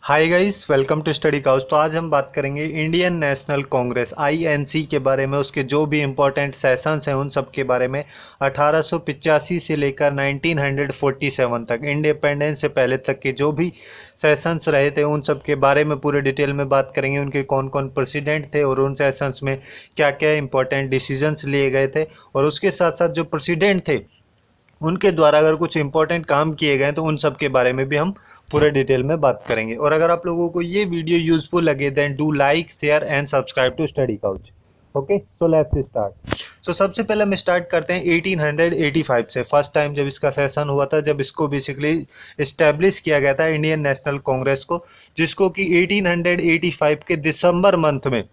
Hi guys, welcome to study couch. तो आज हम बात करेंगे इंडियन नेशनल कांग्रेस आईएनसी के बारे में, उसके जो भी इम्पोर्टेंट सेशंस हैं उन सब के बारे में। 1885 से लेकर 1947 तक, इंडिपेंडेंस से पहले तक के जो भी सेशंस रहे थे उन सब के बारे में पूरे डिटेल में बात करेंगे। उनके कौन कौन प्रेसिडेंट थे और उन सेशंस में क्या क्या इंपॉर्टेंट डिसीजंस लिए गए थे, और उसके साथ साथ जो प्रेसिडेंट थे उनके द्वारा अगर कुछ इंपॉर्टेंट काम किए गए तो उन सब के बारे में भी हम पूरे डिटेल में बात करेंगे। और अगर आप लोगों को ये वीडियो यूजफुल लगे then do like, share and subscribe to study couch. Okay, so let's start. So सबसे पहले हम स्टार्ट करते हैं 1885 से। फर्स्ट टाइम जब इसका सेशन हुआ था, जब इसको बेसिकली इस्टेब्लिश किया गया था इंडियन नेशनल कांग्रेस को, जिसको कि 1885 के दिसंबर मंथ में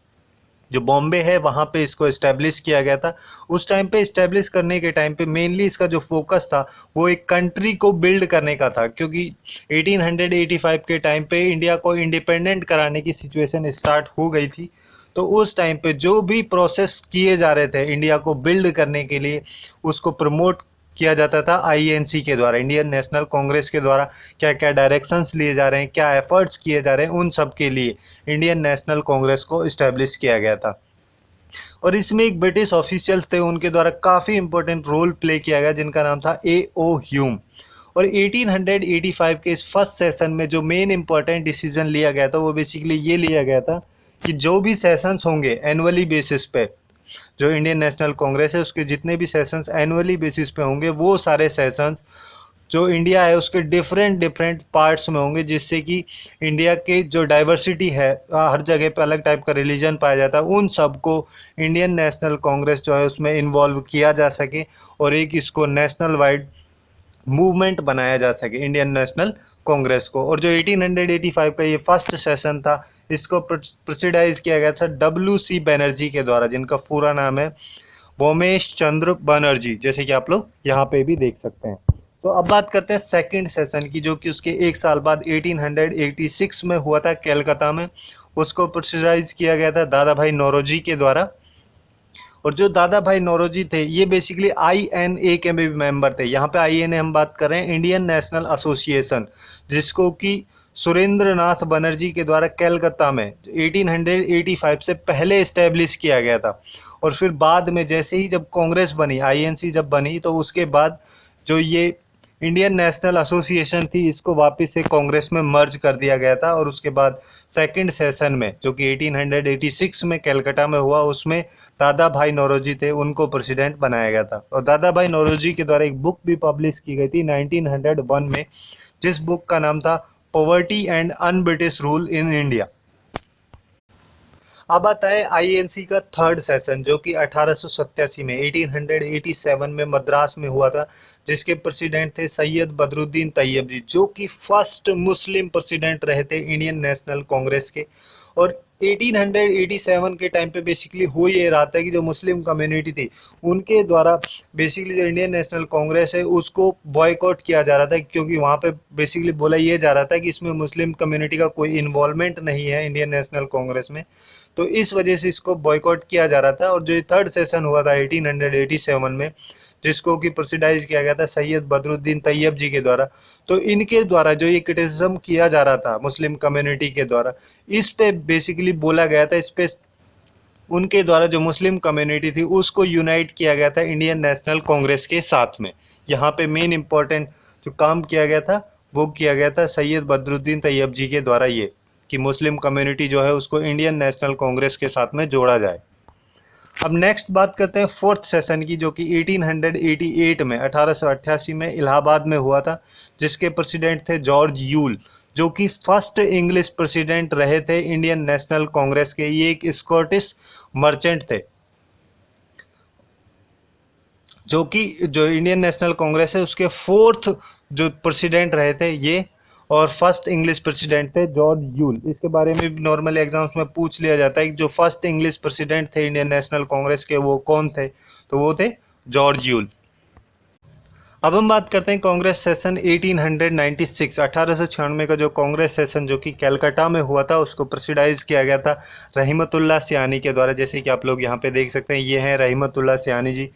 जो बॉम्बे है वहाँ पे इसको इस्टेब्लिश किया गया था। उस टाइम पे इस्टेब्लिश करने के टाइम पे मेनली इसका जो फोकस था वो एक कंट्री को बिल्ड करने का था, क्योंकि 1885 के टाइम पे इंडिया को इंडिपेंडेंट कराने की सिचुएशन स्टार्ट हो गई थी। तो उस टाइम पे जो भी प्रोसेस किए जा रहे थे इंडिया को बिल्ड करने के लिए, उसको प्रमोट किया जाता था आईएनसी के द्वारा, इंडियन नेशनल कांग्रेस के द्वारा। क्या क्या डायरेक्शंस लिए जा रहे हैं, क्या एफर्ट्स किए जा रहे हैं, उन सब के लिए इंडियन नेशनल कांग्रेस को इस्टेब्लिश किया गया था। और इसमें एक ब्रिटिश ऑफिशियल्स थे, उनके द्वारा काफ़ी इंपॉर्टेंट रोल प्ले किया गया, जिनका नाम था A.O. ह्यूम। और 1885 के इस फर्स्ट सेशन में जो मेन इंपॉर्टेंट डिसीजन लिया गया था वो बेसिकली ये लिया गया था कि जो भी सेशंस होंगे एनुअली बेसिस पे, जो इंडियन नेशनल कांग्रेस है उसके जितने भी सेशंस एनुअली बेसिस पे होंगे, वो सारे सेशंस जो इंडिया है उसके डिफरेंट डिफरेंट पार्ट्स में होंगे, जिससे कि इंडिया के जो डाइवर्सिटी है, हर जगह पे अलग टाइप का रिलीजन पाया जाता है, उन सबको इंडियन नेशनल कांग्रेस जो है उसमें इन्वॉल्व किया जा सके और एक इसको नेशनल वाइड मूवमेंट बनाया जा सके इंडियन नेशनल कांग्रेस को। और जो 1885 का ये फर्स्ट सेशन था, इसको प्रेसिडाइज किया गया था W.C. बनर्जी के द्वारा, जिनका पूरा नाम है वोमेश चंद्र बनर्जी, जैसे कि आप लोग यहाँ पे भी देख सकते हैं। तो अब बात करते हैं सेकंड सेशन की, जो कि उसके एक साल बाद 1886 में हुआ था कलकत्ता में। उसको प्रेसिडाइज किया गया था दादा भाई नौरोजी के द्वारा। और जो दादा भाई नौरोजी थे ये बेसिकली INA के भी मेंबर थे। यहाँ पे INA हम बात कर रहे हैं, इंडियन नेशनल एसोसिएशन, जिसको कि सुरेंद्र नाथ बनर्जी के द्वारा कलकत्ता में 1885 से पहले इस्टेब्लिश किया गया था। और फिर बाद में जैसे ही जब कांग्रेस बनी, INC जब बनी, तो उसके बाद जो ये इंडियन नेशनल एसोसिएशन थी इसको वापस से कांग्रेस में मर्ज कर दिया गया था। और उसके बाद सेकंड सेशन में जो कि 1886 में कलकत्ता में हुआ, उसमें दादा भाई नौरोजी थे, उनको प्रेसिडेंट बनाया गया था। और दादा भाई नौरोजी के द्वारा एक बुक भी पब्लिश की गई थी 1901 में, जिस बुक का नाम था poverty and un British rule in India. अब आता है आईएनसी का थर्ड सेशन, जो कि 1887 में 1887 में मद्रास में हुआ था, जिसके प्रेसिडेंट थे सैयद बदरुद्दीन तैयब जी, जो कि फर्स्ट मुस्लिम प्रेसिडेंट रहे थे इंडियन नेशनल कांग्रेस के। और 1887 के टाइम पे बेसिकली हो ये रहा था कि जो मुस्लिम कम्युनिटी थी उनके द्वारा बेसिकली जो इंडियन नेशनल कांग्रेस है उसको बॉयकॉट किया जा रहा था, क्योंकि वहाँ पे बेसिकली बोला ये जा रहा था कि इसमें मुस्लिम कम्युनिटी का कोई इन्वॉल्वमेंट नहीं है इंडियन नेशनल कांग्रेस में। तो इस वजह से इसको बॉयकॉट किया जा रहा था। और जो थर्ड सेशन हुआ था 1887 में, जिसको कि प्रेसिडाइज किया गया था सैयद बदरुद्दीन तैयब जी के द्वारा, तो इनके द्वारा जो ये क्रिटिसिज्म किया जा रहा था मुस्लिम कम्युनिटी के द्वारा, इस पे बेसिकली बोला गया था, इस पे उनके द्वारा जो मुस्लिम कम्युनिटी थी उसको यूनाइट किया गया था इंडियन नेशनल कांग्रेस के साथ में। यहाँ पे मेन इंपॉर्टेंट जो काम किया गया था वो किया गया था सैयद बदरुद्दीन तैयब जी के द्वारा, ये कि मुस्लिम कम्युनिटी जो है उसको इंडियन नेशनल कांग्रेस के साथ में जोड़ा जाए। अब नेक्स्ट बात करते हैं फोर्थ सेशन की, जो कि 1888 में 1888 में इलाहाबाद में हुआ था, जिसके प्रेसिडेंट थे जॉर्ज यूल, जो कि फर्स्ट इंग्लिश प्रेसिडेंट रहे थे इंडियन नेशनल कांग्रेस के। ये एक स्कॉटिश मर्चेंट थे, जो कि जो इंडियन नेशनल कांग्रेस है उसके फोर्थ जो प्रेसिडेंट रहे थे ये, और फर्स्ट इंग्लिश प्रेसिडेंट थे जॉर्ज यूल। इसके बारे में भी नॉर्मल एग्जाम्स में पूछ लिया जाता है कि जो फर्स्ट इंग्लिश प्रेसिडेंट थे इंडियन नेशनल कांग्रेस के वो कौन थे, तो वो थे जॉर्ज यूल। अब हम बात करते हैं कांग्रेस सेशन 1896, 1896 का जो कांग्रेस सेशन जो कि कलकत्ता में हुआ था, उसको प्रेसिडाइज किया गया था रहीमतुल्लाह सियानी के द्वारा। जैसे कि आप लोग यहाँ पे देख सकते हैं, ये हैं रहीमतुल्लाह सियानी जी।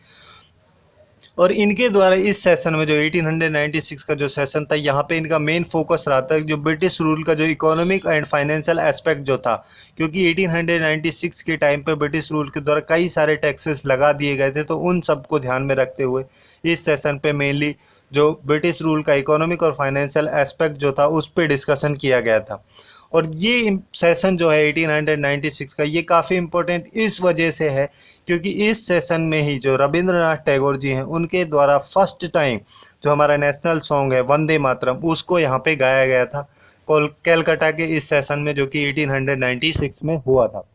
और इनके द्वारा इस सेशन में जो 1896 का जो सेशन था, यहाँ पे इनका मेन फोकस रहा था जो ब्रिटिश रूल का जो इकोनॉमिक एंड फाइनेंशियल एस्पेक्ट जो था, क्योंकि 1896 के टाइम पे ब्रिटिश रूल के द्वारा कई सारे टैक्सेस लगा दिए गए थे, तो उन सबको ध्यान में रखते हुए इस सेशन पे मेनली जो ब्रिटिश रूल का इकोनॉमिक और फाइनेंशियल एस्पेक्ट जो था उस पर डिस्कशन किया गया था। और ये सेशन जो है 1896 का, ये काफ़ी इम्पोर्टेंट इस वजह से है क्योंकि इस सेशन में ही जो रविंद्रनाथ टैगोर जी हैं उनके द्वारा फर्स्ट टाइम जो हमारा नेशनल सॉन्ग है वंदे मातरम, उसको यहाँ पे गाया गया था कैलकाटा के इस सेशन में, जो कि 1896 में हुआ था।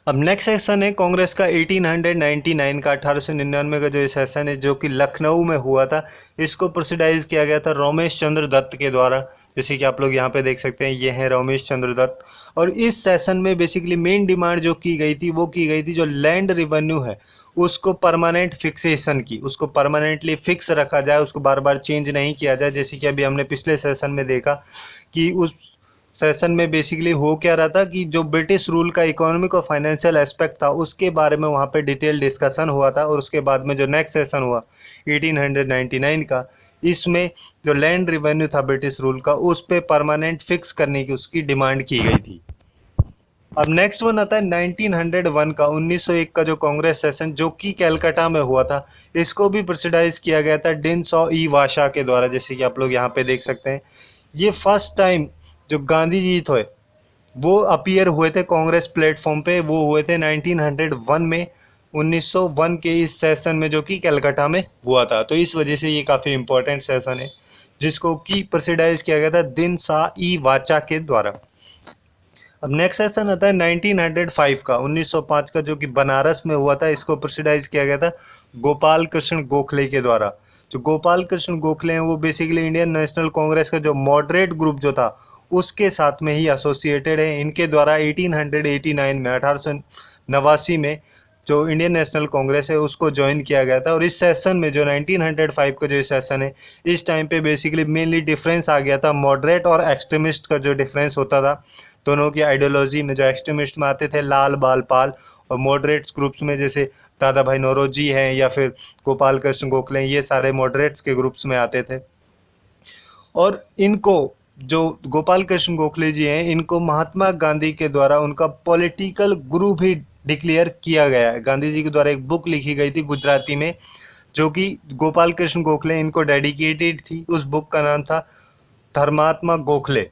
अब नेक्स्ट सेशन है कांग्रेस का 1899 का 1899 का जो सेशन है जो कि लखनऊ में हुआ था। इसको प्रोसीडाइज किया गया था रमेश चंद्र दत्त के द्वारा, जैसे कि आप लोग यहाँ पे देख सकते हैं, ये है रमेश चंद्र दत्त। और इस सेशन में बेसिकली मेन डिमांड जो की गई थी वो की गई थी जो लैंड रिवेन्यू है उसको परमानेंट फिक्सेशन की, उसको परमानेंटली फिक्स रखा जाए, उसको बार बार चेंज नहीं किया जाए। जैसे कि अभी हमने पिछले सेशन में देखा कि उस सेशन में बेसिकली हो क्या रहा था कि जो ब्रिटिश रूल का इकोनॉमिक और फाइनेंशियल एस्पेक्ट था उसके बारे में वहाँ पे डिटेल डिस्कशन हुआ था। और उसके बाद में जो नेक्स्ट सेशन हुआ 1899 का, इसमें जो लैंड रिवेन्यू था ब्रिटिश रूल का उस पे परमानेंट फिक्स करने की उसकी डिमांड की गई थी। अब नेक्स्ट वन आता है 1901 का 1901 का जो कांग्रेस सेशन जो कि कैलकाटा में हुआ था। इसको भी प्रेसिडाइज किया गया था डिनसॉ ई वाशा के द्वारा, जैसे कि आप लोग यहाँ पे देख सकते हैं। ये फर्स्ट टाइम जो गांधी जी थे वो अपीयर हुए थे कांग्रेस प्लेटफॉर्म पे, वो हुए थे 1901 में, 1901 के इस सेशन में जो कि कलकत्ता में हुआ था। तो इस वजह से ये काफ़ी इंपॉर्टेंट सेशन है जिसको कि प्रेसिडाइज किया गया था दिन सा ई वाचा के द्वारा। अब नेक्स्ट सेशन आता है 1905 का 1905 का जो कि बनारस में हुआ था। इसको प्रेसिडाइज किया गया था गोपाल कृष्ण गोखले के द्वारा। जो गोपाल कृष्ण गोखले हैं वो बेसिकली इंडियन नेशनल कांग्रेस का जो मॉडरेट ग्रुप जो था उसके साथ में ही एसोसिएटेड है। इनके द्वारा 1889 में 1889 में जो इंडियन नेशनल कांग्रेस है उसको ज्वाइन किया गया था। और इस सेशन में जो 1905 का जो सेशन है इस टाइम पे बेसिकली मेनली डिफरेंस आ गया था मॉडरेट और एक्सट्रीमिस्ट का जो डिफरेंस होता था दोनों की आइडियोलॉजी में। जो एक्सट्रीमिस्ट में आते थे लाल बाल पाल, और मॉडरेट्स ग्रुप्स में जैसे दादा भाई नौरोजी हैं या फिर गोपाल कृष्ण गोखले, ये सारे मॉडरेट्स के ग्रुप्स में आते थे। और इनको जो गोपाल कृष्ण गोखले जी हैं इनको महात्मा गांधी के द्वारा उनका पॉलिटिकल गुरु भी डिक्लेयर किया गया है। गांधी जी के द्वारा एक बुक लिखी गई थी गुजराती में जो कि गोपाल कृष्ण गोखले इनको डेडिकेटेड थी। उस बुक का नाम था धर्मात्मा गोखले।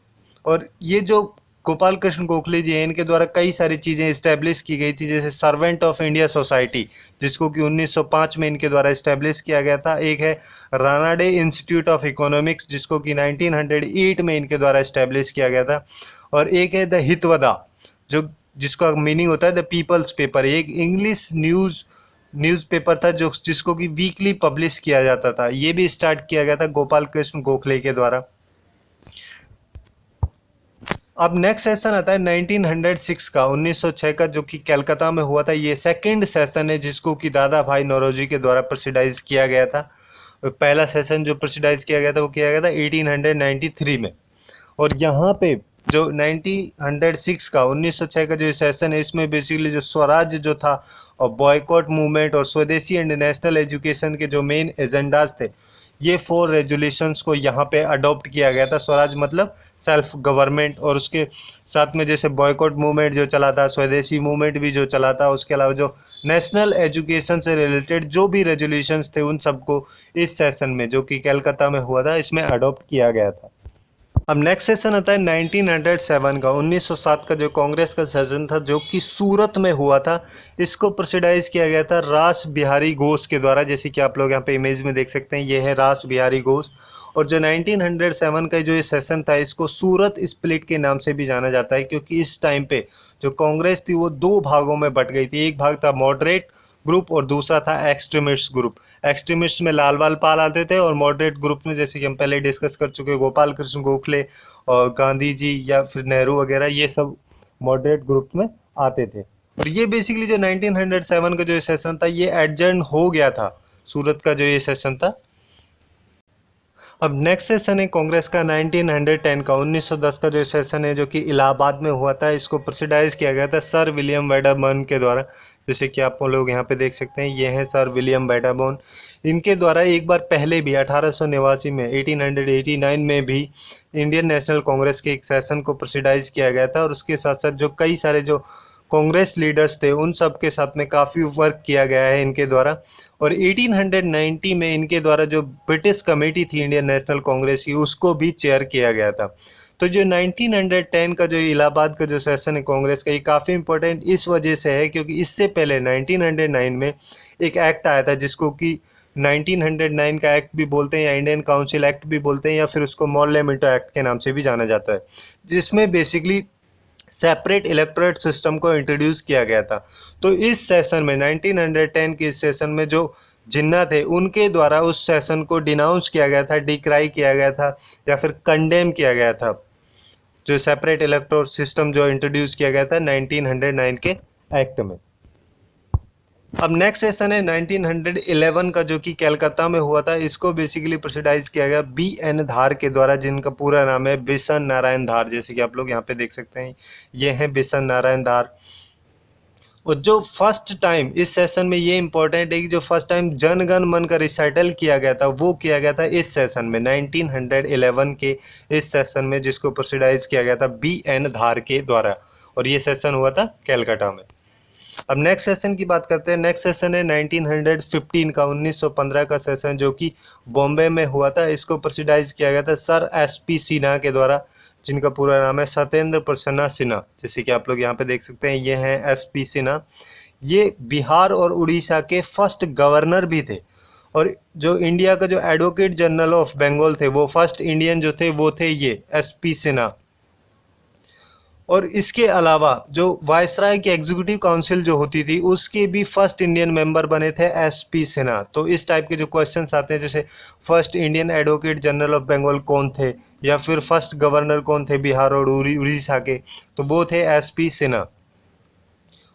और ये जो गोपाल कृष्ण गोखले जी हैं इनके द्वारा कई सारी चीज़ें इस्टेब्लिश की गई थी, जैसे सर्वेंट ऑफ इंडिया सोसाइटी जिसको कि 1905 में इनके द्वारा इस्टेब्लिश किया गया था। एक है रानाडे इंस्टीट्यूट ऑफ इकोनॉमिक्स जिसको कि 1908 में इनके द्वारा इस्टेब्लिश किया गया था। और एक है द हितवदा जो जिसका मीनिंग होता है द पीपल्स पेपर, एक इंग्लिश न्यूज़पेपर था जो जिसको कि वीकली पब्लिश किया जाता था। ये भी स्टार्ट किया गया था गोपाल कृष्ण गोखले के द्वारा। अब नेक्स्ट सेशन आता है 1906 का 1906 का जो कि कलकत्ता में हुआ था। ये सेकंड सेशन है जिसको कि दादा भाई नौरोजी के द्वारा प्रेसिडाइज किया गया था। पहला सेशन जो प्रेसिडाइज किया गया था वो किया गया था 1893 में। और यहाँ पे जो 1906 का 1906 का जो सेशन है इसमें बेसिकली जो स्वराज जो था और बॉयकॉट मूवमेंट और स्वदेशी एंड नेशनल एजुकेशन के जो मेन एजेंडाज थे ये 4 रेजोल्यूशंस को यहाँ पे अडॉप्ट किया गया था। स्वराज मतलब सेल्फ गवर्नमेंट, और उसके साथ में जैसे बॉयकॉट मूवमेंट जो चला था, स्वदेशी मूवमेंट भी जो चला था, उसके अलावा जो नेशनल एजुकेशन से रिलेटेड जो भी रेजोल्यूशंस थे उन सबको इस सेशन में जो कि कलकत्ता में हुआ था इसमें अडॉप्ट किया गया था। अब नेक्स्ट सेशन आता है 1907 का 1907 का जो कांग्रेस का सेशन था जो कि सूरत में हुआ था। इसको प्रेसिडाइज किया गया था रास बिहारी घोष के द्वारा, जैसे कि आप लोग यहाँ पे इमेज में देख सकते हैं, ये है रास बिहारी घोष। और जो 1907 का जो ये सेशन था इसको सूरत स्प्लिट के नाम से भी जाना जाता है क्योंकि इस टाइम पे जो कांग्रेस थी वो 2 भागों में बट गई थी। एक भाग था मॉडरेट ग्रुप और दूसरा था एक्सट्रीमिस्ट ग्रुप। एक्सट्रीमिस्ट में लाल बाल पाल आते थे और मॉडरेट ग्रुप में जैसे कि हम पहले डिस्कस कर चुके गोपाल कृष्ण गोखले और गांधी जी या फिर नेहरू वगैरह, ये सब मॉडरेट ग्रुप में आते थे। और ये बेसिकली जो 1907 का जो सेशन था ये एडजर्न हो गया था, सूरत का जो ये सेशन था। अब नेक्स्ट सेशन है कांग्रेस का 1910 का 1910 का जो सेशन है जो कि इलाहाबाद में हुआ था, इसको प्रेसिडाइज किया गया था सर विलियम वेडरबर्न के द्वारा। जैसे कि आप लोग यहाँ पे देख सकते हैं, ये हैं सर विलियम वेडरबर्न। इनके द्वारा एक बार पहले भी 1889 में 1889 में भी इंडियन नेशनल कांग्रेस के एक सेशन को प्रेसिडाइज किया गया था, और उसके साथ साथ जो कई सारे जो कांग्रेस लीडर्स थे उन सब के साथ में काफ़ी वर्क किया गया है इनके द्वारा। और 1890 में इनके द्वारा जो ब्रिटिश कमेटी थी इंडियन नेशनल कांग्रेस की, उसको भी चेयर किया गया था। तो जो 1910 का जो इलाहाबाद का जो सेशन है कांग्रेस का, ये काफ़ी इंपॉर्टेंट इस वजह से है क्योंकि इससे पहले 1909 में एक एक्ट आया था जिसको कि 1909 का एक्ट भी बोलते हैं या इंडियन काउंसिल एक्ट भी बोलते हैं या फिर उसको मॉर्लेमेंटो एक्ट के नाम से भी जाना जाता है, जिसमें बेसिकली सेपरेट इलेक्टोरेट सिस्टम को इंट्रोड्यूस किया गया था। तो इस सेशन में 1910 के इस सेशन में जो जिन्ना थे उनके द्वारा उस सेशन को डिनाउंस किया गया था, डिक्राई किया गया था या फिर कंडेम किया गया था, जो सेपरेट इलेक्टोरेट सिस्टम जो इंट्रोड्यूस किया गया था 1909 के एक्ट में। अब नेक्स्ट सेशन है 1911 का जो कि कलकत्ता में हुआ था, इसको बेसिकली प्रेसिडाइज किया गया बी.एन. धार के द्वारा, जिनका पूरा नाम है बिशन नारायण धार। जैसे कि आप लोग यहाँ पे देख सकते हैं, ये हैं बिशन नारायण धार। और जो फर्स्ट टाइम इस सेशन में ये इंपॉर्टेंट है कि जो फर्स्ट टाइम जन गण मन का रिसाइटल किया गया था वो किया गया था इस सेशन में 1911 के इस सेशन में, जिसको प्रेसिडाइज किया गया था बी.एन. धार के द्वारा, और ये सेशन हुआ था कलकत्ता में। अब नेक्स्ट सेशन की बात करते हैं। नेक्स्ट सेशन है 1915 का 1915 का सेशन जो कि बॉम्बे में हुआ था। इसको प्रेसिडाइज किया गया था सर एस.पी. सिन्हा के द्वारा, जिनका पूरा नाम है सत्येंद्र प्रसन्ना सिन्हा। जैसे कि आप लोग यहाँ पे देख सकते हैं, ये हैं एस.पी. सिन्हा। ये बिहार और उड़ीसा के फर्स्ट गवर्नर भी थे, और जो इंडिया का जो एडवोकेट जनरल ऑफ बंगाल थे, वो फर्स्ट इंडियन जो थे वो थे ये एस.पी. सिन्हा। और इसके अलावा जो वायसराय की एग्जीक्यूटिव काउंसिल जो होती थी उसके भी फर्स्ट इंडियन मेंबर बने थे एस.पी. सिन्हा। तो इस टाइप के जो क्वेश्चंस आते हैं, जैसे first Indian advocate general of Bengal कौन थे, या फिर फर्स्ट गवर्नर कौन थे बिहार और उड़ीसा के, तो वो थे एस.पी. सिन्हा।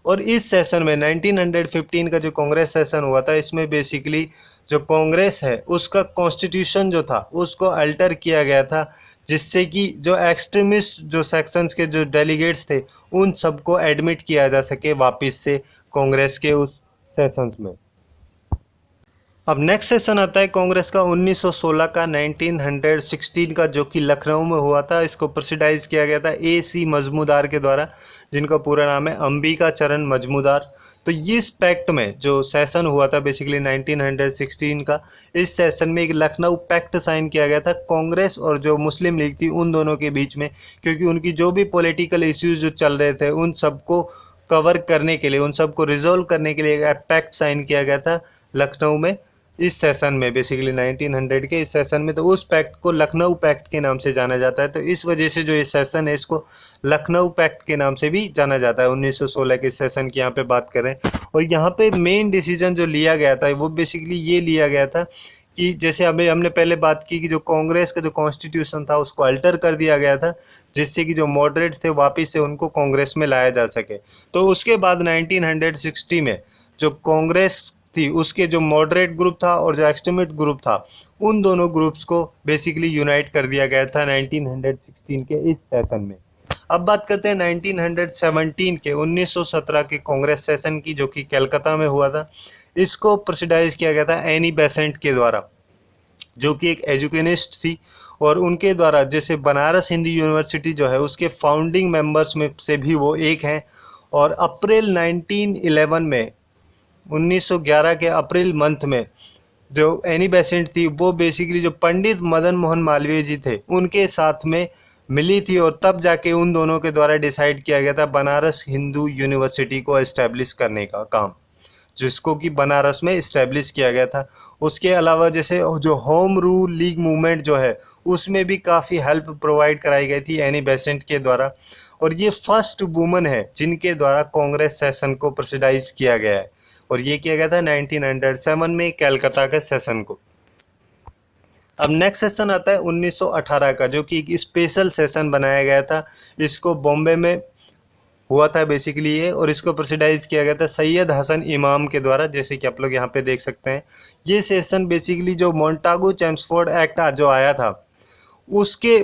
और इस सेशन में 1915 का जो कांग्रेस सेशन हुआ था, इसमें बेसिकली जो कांग्रेस है उसका कॉन्स्टिट्यूशन जो था उसको अल्टर किया गया था, जिससे कि जो एक्सट्रीमिस्ट जो सेक्शंस के जो डेलीगेट्स थे उन सबको एडमिट किया जा सके वापस से कांग्रेस के उस सेशंस में। अब नेक्स्ट सेशन आता है कांग्रेस का 1916 का 1916 का, जो कि लखनऊ में हुआ था। इसको प्रेसिडाइज किया गया था ए.सी. मजमूदार के द्वारा, जिनका पूरा नाम है अंबिका चरण मजमूदार। तो इस पैक्ट में जो सेशन हुआ था बेसिकली 1916 का, इस सेशन में एक लखनऊ पैक्ट साइन किया गया था कांग्रेस और जो मुस्लिम लीग थी उन दोनों के बीच में, क्योंकि उनकी जो भी पॉलिटिकल इश्यूज जो चल रहे थे उन सबको कवर करने के लिए, उन सबको रिजोल्व करने के लिए एक पैक्ट साइन किया गया था लखनऊ में इस सेशन में, बेसिकली 1900 के इस सेशन में। तो उस पैक्ट को लखनऊ पैक्ट के नाम से जाना जाता है। तो इस वजह से जो ये सेशन है इसको लखनऊ पैक्ट के नाम से भी जाना जाता है। 1916 के सेशन की यहाँ पे बात करें, और यहाँ पे मेन डिसीजन जो लिया गया था वो बेसिकली ये लिया गया था कि जैसे अभी हमने पहले बात की कि जो कांग्रेस का जो कॉन्स्टिट्यूशन था उसको अल्टर कर दिया गया था, जिससे कि जो मॉडरेट्स थे वापस से उनको कांग्रेस में लाया जा सके। तो उसके बाद 1960 में जो कांग्रेस थी उसके जो मॉडरेट ग्रुप था और जो एक्सट्रीमिस्ट ग्रुप था, उन दोनों ग्रुप्स को बेसिकली यूनाइट कर दिया गया था 1916 के इस सेशन में। अब बात करते हैं 1917 के 1917 के कांग्रेस सेशन की, जो कि कलकत्ता में हुआ था। इसको प्रेसिडाइज किया गया था एनी बेसेंट के द्वारा, जो कि एक एजुकेनिस्ट थी, और उनके द्वारा जैसे बनारस हिंदू यूनिवर्सिटी जो है उसके फाउंडिंग मेंबर्स में से भी वो एक हैं। और अप्रैल 1911 में 1911 के अप्रैल मंथ में जो एनी बेसेंट थी वो बेसिकली जो पंडित मदन मोहन मालवीय जी थे उनके साथ में मिली थी, और तब जाके उन दोनों के द्वारा डिसाइड किया गया था बनारस हिंदू यूनिवर्सिटी को एस्टेब्लिश करने का काम, जिसको कि बनारस में इस्टेब्लिश किया गया था। उसके अलावा जैसे जो होम रूल लीग मूवमेंट जो है उसमें भी काफ़ी हेल्प प्रोवाइड कराई गई थी एनी बेसेंट के द्वारा, और ये फर्स्ट वुमन है जिनके द्वारा कांग्रेस सेशन को प्रेसिडाइज किया गया है, और ये किया गया था 1907 में कलकत्ता के सेशन को। अब नेक्स्ट सेशन आता है 1918 का, जो कि एक स्पेशल सेशन बनाया गया था। इसको बॉम्बे में हुआ था बेसिकली ये, और इसको प्रेसिडाइज किया गया था सैयद हसन इमाम के द्वारा, जैसे कि आप लोग यहाँ पे देख सकते हैं। ये सेशन बेसिकली जो मोंटागू चेम्सफोर्ड एक्ट जो आया था उसके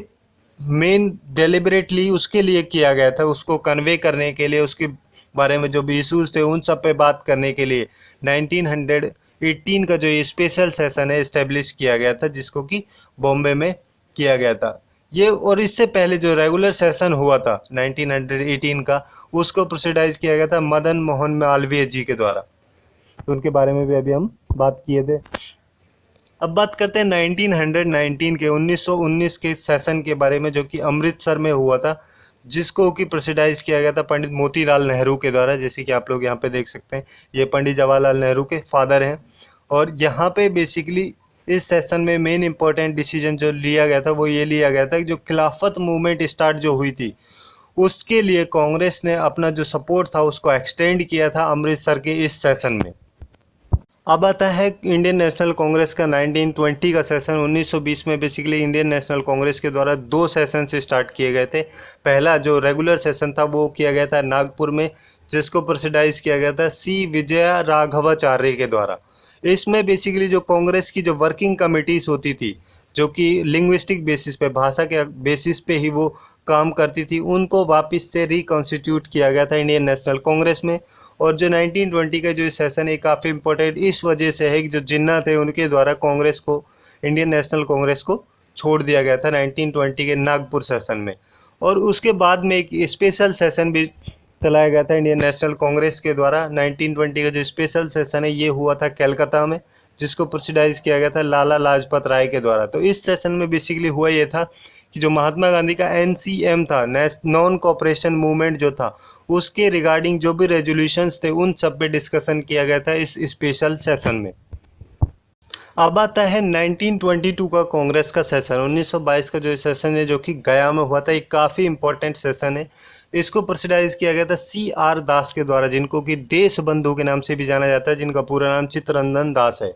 मेन डेलिबरेटली उसके लिए किया गया था, उसको कन्वे करने के लिए, उसके बारे में जो भी इश्यूज थे उन सब पे बात करने के लिए 1918 का जो ये स्पेशल सेशन है इस्टेब्लिश किया गया था, जिसको कि बॉम्बे में किया गया था ये। और इससे पहले जो रेगुलर सेशन हुआ था 1918 का, उसको प्रोसीडाइज किया गया था मदन मोहन मालवीय जी के द्वारा, तो उनके बारे में भी अभी हम बात किए थे। अब बात करते हैं 1919 के 1919 के सेशन के बारे में, जो कि अमृतसर में हुआ था, जिसको कि प्रेसिडाइज किया गया था पंडित मोतीलाल नेहरू के द्वारा, जैसे कि आप लोग यहाँ पे देख सकते हैं। ये पंडित जवाहरलाल नेहरू के फादर हैं। और यहाँ पे बेसिकली इस सेशन में मेन इंपॉर्टेंट डिसीजन जो लिया गया था वो ये लिया गया था कि जो खिलाफत मूवमेंट स्टार्ट जो हुई थी उसके लिए कांग्रेस ने अपना जो सपोर्ट था उसको एक्सटेंड किया था अमृतसर के इस सेशन में। अब आता है इंडियन नेशनल कांग्रेस का 1920 का सेशन। 1920 में बेसिकली इंडियन नेशनल कांग्रेस के द्वारा 2 सेशन से स्टार्ट किए गए थे। पहला जो रेगुलर सेशन था वो किया गया था नागपुर में, जिसको प्रेसिडाइज किया गया था सी विजया राघवाचार्य के द्वारा। इसमें बेसिकली जो कांग्रेस की जो वर्किंग कमिटीज़ होती थी, जो कि लिंग्विस्टिक बेसिस पे, भाषा के बेसिस पे ही वो काम करती थी, उनको वापस से रिकॉन्स्टिट्यूट किया गया था इंडियन नेशनल कांग्रेस में। और जो 1920 का जो सेशन है काफ़ी इंपॉर्टेंट इस वजह से है कि जो जिन्ना थे उनके द्वारा कांग्रेस को, इंडियन नेशनल कांग्रेस को छोड़ दिया गया था 1920 के नागपुर सेशन में। और उसके बाद में एक स्पेशल सेशन भी चलाया गया था इंडियन नेशनल कांग्रेस के द्वारा। 1920 का जो स्पेशल सेशन है ये हुआ था कलकत्ता में, जिसको प्रेसिडाइज किया गया था लाला लाजपत राय के द्वारा। तो इस सेशन में बेसिकली हुआ ये था कि जो महात्मा गांधी का NCM था, नॉन कोऑपरेशन मूवमेंट जो था, उसके रिगार्डिंग जो भी रेजोल्यूशंस थे उन सब पे डिस्कशन किया गया था इस स्पेशल सेशन में। अब आता है 1922 का कांग्रेस का सेशन। 1922 का जो सेशन है जो कि गया में हुआ था, एक काफ़ी इंपॉर्टेंट सेशन है। इसको प्रेसिडाइज किया गया था CR दास के द्वारा, जिनको कि देश बंधु के नाम से भी जाना जाता है, जिनका पूरा नाम चित्तरंजन दास है।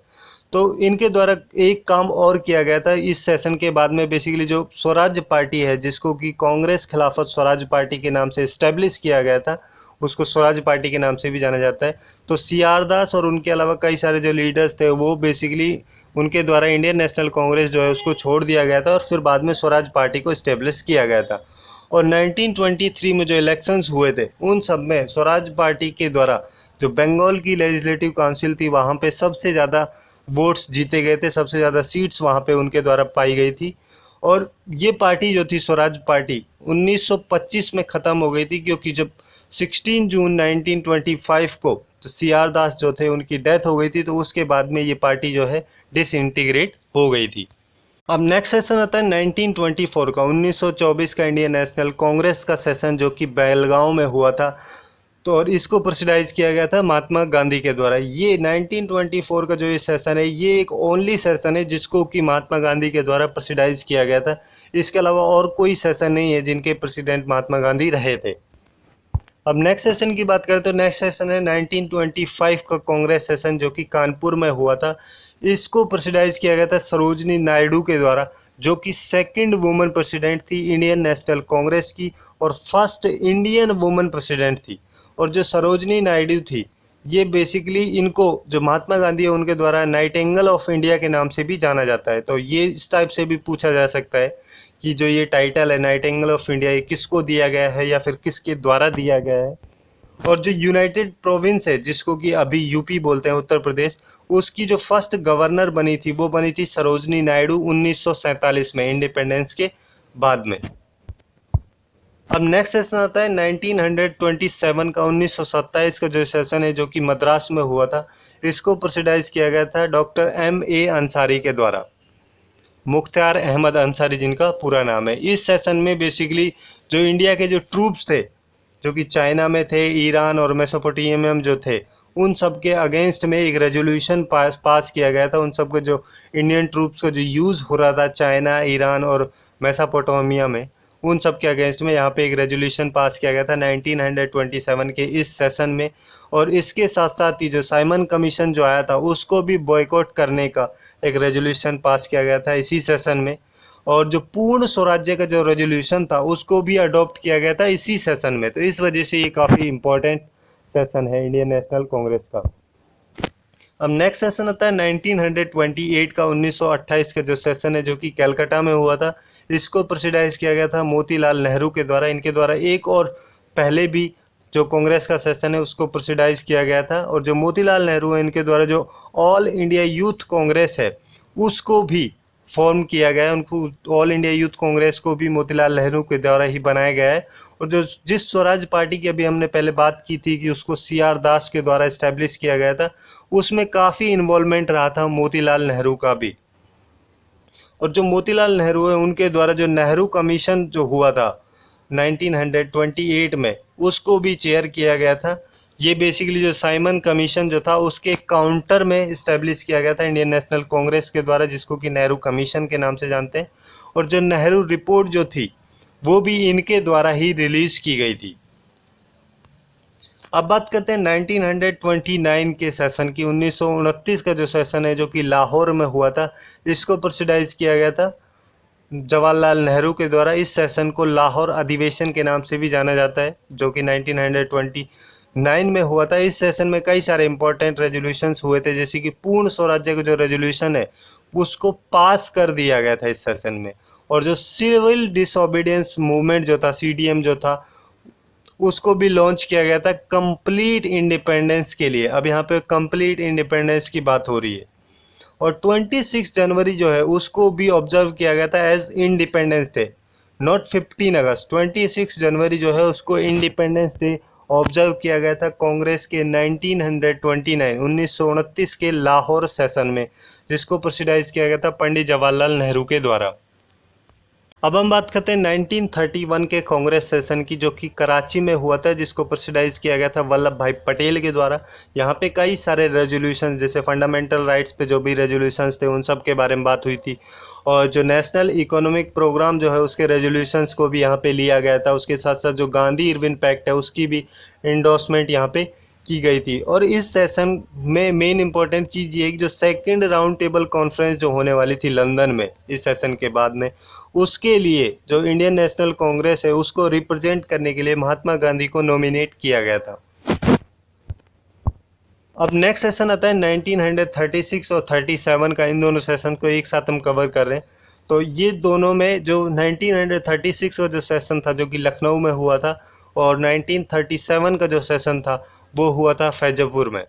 तो इनके द्वारा एक काम और किया गया था इस सेशन के बाद में, बेसिकली जो स्वराज पार्टी है, जिसको कि कांग्रेस खिलाफत स्वराज पार्टी के नाम से इस्टेब्लिश किया गया था, उसको स्वराज पार्टी के नाम से भी जाना जाता है। तो CR दास और उनके अलावा कई सारे जो लीडर्स थे वो बेसिकली उनके द्वारा इंडियन नेशनल कांग्रेस जो है उसको छोड़ दिया गया था और फिर बाद में स्वराज पार्टी को इस्टेब्लिश किया गया था। और 1923 में जो इलेक्शंस हुए थे उन सब में स्वराज पार्टी के द्वारा जो बंगाल की लेजिस्लेटिव काउंसिल थी वहाँ पे सबसे ज़्यादा वोट्स जीते गए थे, सबसे ज़्यादा सीट्स वहाँ पे उनके द्वारा पाई गई थी। और ये पार्टी जो थी स्वराज पार्टी 1925 में ख़त्म हो गई थी, क्योंकि जब 16 जून 1925 को तो CR दास जो थे उनकी डेथ हो गई थी, तो उसके बाद में ये पार्टी जो है डिसइंटीग्रेट हो गई थी। अब नेक्स्ट सेशन आता है 1924 का। 1924 का इंडियन नेशनल कांग्रेस का सेशन जो कि बेलगांव में हुआ था, तो और इसको प्रेसिडाइज किया गया था महात्मा गांधी के द्वारा। ये 1924 का जो ये सेशन है ये एक ओनली सेशन है जिसको कि महात्मा गांधी के द्वारा प्रेसिडाइज किया गया था। इसके अलावा और कोई सेशन नहीं है जिनके प्रेसिडेंट महात्मा गांधी रहे थे। अब नेक्स्ट सेशन की बात करें तो नेक्स्ट सेशन है 1925 का कांग्रेस सेशन जो कि कानपुर में हुआ था। इसको प्रेसिडाइज किया गया था सरोजनी नायडू के द्वारा, जो कि सेकंड वुमेन प्रेसिडेंट थी इंडियन नेशनल कांग्रेस की और फर्स्ट इंडियन वुमेन प्रेसिडेंट थी। और जो सरोजनी नायडू थी ये बेसिकली इनको जो महात्मा गांधी है उनके द्वारा नाइटिंगेल ऑफ इंडिया के नाम से भी जाना जाता है। तो ये इस टाइप से भी पूछा जा सकता है कि जो ये टाइटल है नाइटिंगेल ऑफ इंडिया ये किसको दिया गया है या फिर किसके द्वारा दिया गया है। और जो यूनाइटेड प्रोविंस है जिसको कि अभी यूपी बोलते हैं, उत्तर प्रदेश, उसकी जो फर्स्ट गवर्नर बनी थी वो बनी थी सरोजनी नायडू 1947 में, इंडिपेंडेंस के बाद में। अब नेक्स्ट सेशन आता है 1927 का। 1927 का जो सेशन है जो कि मद्रास में हुआ था, इसको प्रेसिडाइज किया गया था डॉक्टर MA अंसारी के द्वारा, मुख्तार अहमद अंसारी जिनका पूरा नाम है। इस सेशन में बेसिकली जो इंडिया के जो ट्रूप्स थे जो कि चाइना में थे, ईरान और मेसोपोटामिया जो थे, उन सब के अगेंस्ट में एक रेजोल्यूशन पास किया गया था। उन सब के जो इंडियन ट्रूप्स का जो यूज़ हो रहा था चाइना, ईरान और मेसोपोटामिया में, उन सब के अगेंस्ट में यहाँ पे एक रेजोल्यूशन पास किया गया था 1927 के इस सेशन में। और इसके साथ साथ ही जो साइमन कमीशन जो आया था उसको भी बॉयकॉट करने का एक रेजोल्यूशन पास किया गया था इसी सेशन में। और जो पूर्ण स्वराज्य का जो रेजोल्यूशन था उसको भी अडॉप्ट किया गया था इसी सेशन में। तो इस वजह से ये काफ़ी इम्पोर्टेंट सेशन है इंडियन नेशनल कांग्रेस का। अब नेक्स्ट सेशन आता है 1928 का, 1928 का जो सेशन है जो कि कलकत्ता में हुआ था। इसको प्रेसिडाइज किया गया था मोतीलाल नेहरू के द्वारा। इनके द्वारा एक और पहले भी जो कांग्रेस का सेशन है उसको प्रेसिडाइज किया गया था, और जो मोतीलाल नेहरू है इनके द्वारा जो ऑल इंडिया यूथ कांग्रेस है उसको भी फॉर्म किया गया है। उनको ऑल इंडिया यूथ कांग्रेस को भी मोतीलाल नेहरू के द्वारा ही बनाया गया है। और जो जिस स्वराज पार्टी की अभी हमने पहले बात की थी कि उसको CR दास के द्वारा इस्टेब्लिश किया गया था, उसमें काफ़ी इन्वॉल्वमेंट रहा था मोतीलाल नेहरू का भी। और जो मोतीलाल नेहरू है उनके द्वारा जो नेहरू कमीशन जो हुआ था 1928 में, उसको भी चेयर किया गया था। ये बेसिकली जो साइमन कमीशन जो था उसके काउंटर में इस्टेब्लिश किया गया था इंडियन नेशनल कांग्रेस के द्वारा, जिसको कि नेहरू कमीशन के नाम से जानते हैं। और जो नेहरू रिपोर्ट जो थी वो भी इनके द्वारा ही रिलीज की गई थी। अब बात करते हैं 1929 के सेशन की। 1929 का जो सेशन है जो कि लाहौर में हुआ था, इसको प्रेसिडाइज किया गया था जवाहरलाल नेहरू के द्वारा। इस सेशन को लाहौर अधिवेशन के नाम से भी जाना जाता है, जो कि 1929 में हुआ था। इस सेशन में कई सारे इंपॉर्टेंट रेजोल्यूशंस हुए थे, जैसे कि पूर्ण स्वराज्य का जो रेजोल्यूशन है उसको पास कर दिया गया था इस सेशन में। और जो सिविल डिसोबीडियंस मूवमेंट जो था, CDM जो था, उसको भी लॉन्च किया गया था कंप्लीट इंडिपेंडेंस के लिए। अब यहाँ पे कंप्लीट इंडिपेंडेंस की बात हो रही है। और 26 जनवरी जो है उसको भी ऑब्जर्व किया गया था एज इंडिपेंडेंस डे, नॉट 15 अगस्त। 26 जनवरी जो है उसको इंडिपेंडेंस डे ऑब्जर्व किया गया था कांग्रेस के 1929 के लाहौर सेशन में, जिसको प्रेसिडाइज किया गया था पंडित जवाहरलाल नेहरू के द्वारा। अब हम बात करते हैं 1931 के कांग्रेस सेशन की, जो कि कराची में हुआ था, जिसको प्रेसिडाइज किया गया था वल्लभ भाई पटेल के द्वारा। यहाँ पे कई सारे रेजोल्यूशन, जैसे फंडामेंटल राइट्स पे जो भी रेजोल्यूशंस थे उन सब के बारे में बात हुई थी। और जो नेशनल इकोनॉमिक प्रोग्राम जो है उसके रेजोल्यूशंस को भी यहाँ पे लिया गया था। उसके साथ साथ जो गांधी इरविन पैक्ट है उसकी भी इंडोर्समेंट यहाँ पे की गई थी। और इस सेशन में मेन इंपॉर्टेंट चीज़ ये है कि जो सेकंड राउंड टेबल कॉन्फ्रेंस जो होने वाली थी लंदन में इस सेशन के बाद में, उसके लिए जो इंडियन नेशनल कांग्रेस है उसको रिप्रेजेंट करने के लिए महात्मा गांधी को नॉमिनेट किया गया था। अब नेक्स्ट सेशन आता है 1936 और 37 का। इन दोनों सेशन को एक साथ हम कवर कर रहे हैं। तो ये दोनों में जो 1936 का जो सेशन था जो कि लखनऊ में हुआ था, और 1937 का जो सेशन था वो हुआ था फैजपुर में।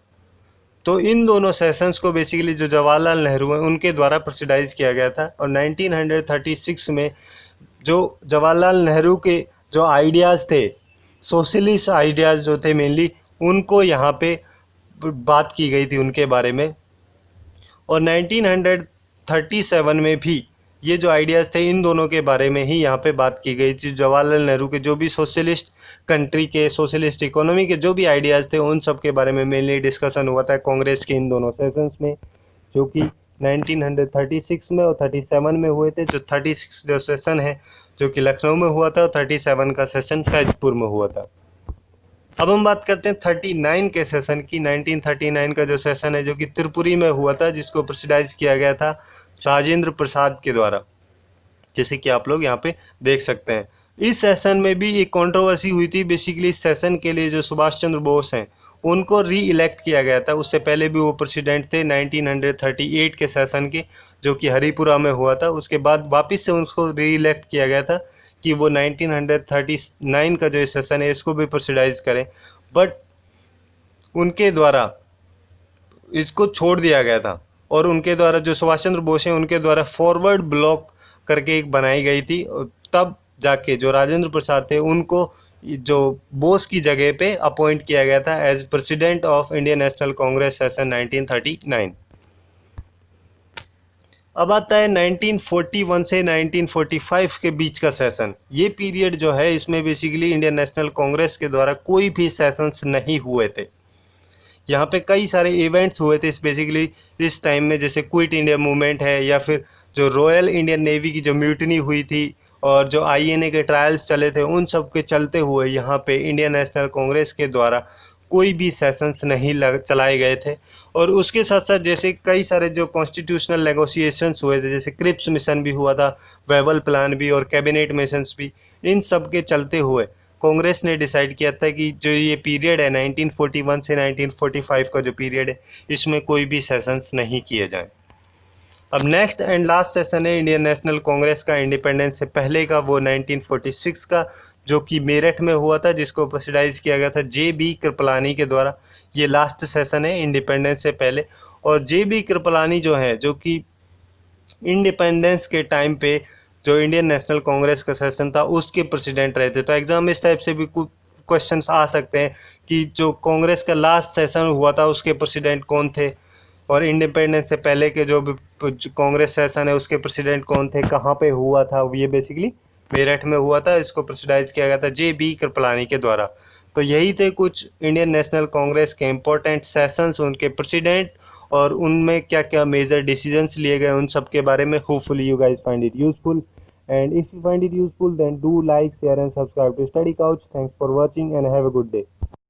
तो इन दोनों सेशंस को बेसिकली जो जवाहरलाल नेहरू हैं उनके द्वारा प्रेसिडाइज किया गया था। और 1936 में जो जवाहरलाल नेहरू के जो आइडियाज़ थे, सोशलिस्ट आइडियाज़ जो थे मेनली, उनको यहाँ पे बात की गई थी उनके बारे में। और 1937 में भी ये जो आइडियाज़ थे इन दोनों के बारे में ही यहाँ पे बात की गई थी। जवाहरलाल नेहरू के जो भी सोशलिस्ट कंट्री के, सोशलिस्ट इकोनॉमी के जो भी आइडियाज़ थे उन सब के बारे में मेनली डिस्कशन हुआ था कांग्रेस के इन दोनों सेशंस में, जो कि 1936 में और 37 में हुए थे। जो 36 जो सेशन है जो कि लखनऊ में हुआ था, और 37 का सेशन फैजपुर में हुआ था। अब हम बात करते हैं 39 के सेशन की। 1939 का जो सेशन है जो कि त्रिपुरी में हुआ था, जिसको प्रेसिडाइज किया गया था राजेंद्र प्रसाद के द्वारा, जैसे कि आप लोग यहाँ पे देख सकते हैं। इस सेशन में भी एक कंट्रोवर्सी हुई थी। बेसिकली इस सेशन के लिए जो सुभाष चंद्र बोस हैं उनको री इलेक्ट किया गया था। उससे पहले भी वो प्रेसिडेंट थे 1938 के सेशन के, जो कि हरिपुरा में हुआ था। उसके बाद वापस से उनको री इलेक्ट किया गया था कि वो 1939 का जो सेशन है इसको भी प्रेसिडाइज करें, बट उनके द्वारा इसको छोड़ दिया गया था। और उनके द्वारा जो सुभाष चंद्र बोस हैं उनके द्वारा फॉरवर्ड ब्लॉक करके एक बनाई गई थी। तब जाके जो राजेंद्र प्रसाद थे उनको जो बोस की जगह पे अपॉइंट किया गया था as president of Indian National Congress session 1939। अब आता है 1941 से 1945 के बीच का सेशन। ये पीरियड जो है इसमें बेसिकली इंडियन नेशनल कांग्रेस के द्वारा कोई भी सेशंस नहीं हुए थे। यहाँ पे कई सारे इवेंट्स हुए थे बेसिकली इस टाइम में, जैसे क्विट इंडिया मूवमेंट है, या फिर जो रॉयल इंडियन नेवी की जो म्यूटनी हुई थी, और जो INA के ट्रायल्स चले थे, उन सब के चलते हुए यहाँ पे इंडियन नेशनल कांग्रेस के द्वारा कोई भी सेशंस नहीं चलाए गए थे। और उसके साथ साथ जैसे कई सारे जो कॉन्स्टिट्यूशनल नेगोशिएशंस हुए थे, जैसे क्रिप्स मिशन भी हुआ था, वेबल प्लान भी और कैबिनेट मिशंस भी, इन सब के चलते हुए कांग्रेस ने डिसाइड किया था कि जो ये पीरियड है 1941 से 1945 का जो पीरियड है, इसमें कोई भी सेशंस नहीं किए जाएं। अब नेक्स्ट एंड लास्ट सेशन है इंडियन नेशनल कांग्रेस का इंडिपेंडेंस से पहले का, वो 1946 का, जो कि मेरठ में हुआ था, जिसको प्रेसिडाइज किया गया था JB कृपलानी के द्वारा। ये लास्ट सेशन है इंडिपेंडेंस से पहले। और JB कृपलानी जो है, जो कि इंडिपेंडेंस के टाइम पे जो इंडियन नेशनल कांग्रेस का सेशन था उसके प्रेसिडेंट रहे थे। तो एग्जाम में इस टाइप से भी कुछ क्वेश्चंस आ सकते हैं कि जो कांग्रेस का लास्ट सेशन हुआ था उसके प्रेसिडेंट कौन थे, और इंडिपेंडेंस से पहले के जो भी कांग्रेस सेशन है उसके प्रेसिडेंट कौन थे, कहाँ पे हुआ था। ये बेसिकली मेरठ में हुआ था, इसको प्रेसिडाइज किया गया था JB कृपलानी के द्वारा। तो यही थे कुछ इंडियन नेशनल कांग्रेस के इम्पोर्टेंट सेशंस, उनके प्रेसिडेंट और उनमें क्या क्या मेजर डिसीजंस लिए गए, उन सब के बारे में। Hopefully you guys find it useful, and if you find it useful then do like, share and subscribe to Study Couch. Thanks for watching and have a good day.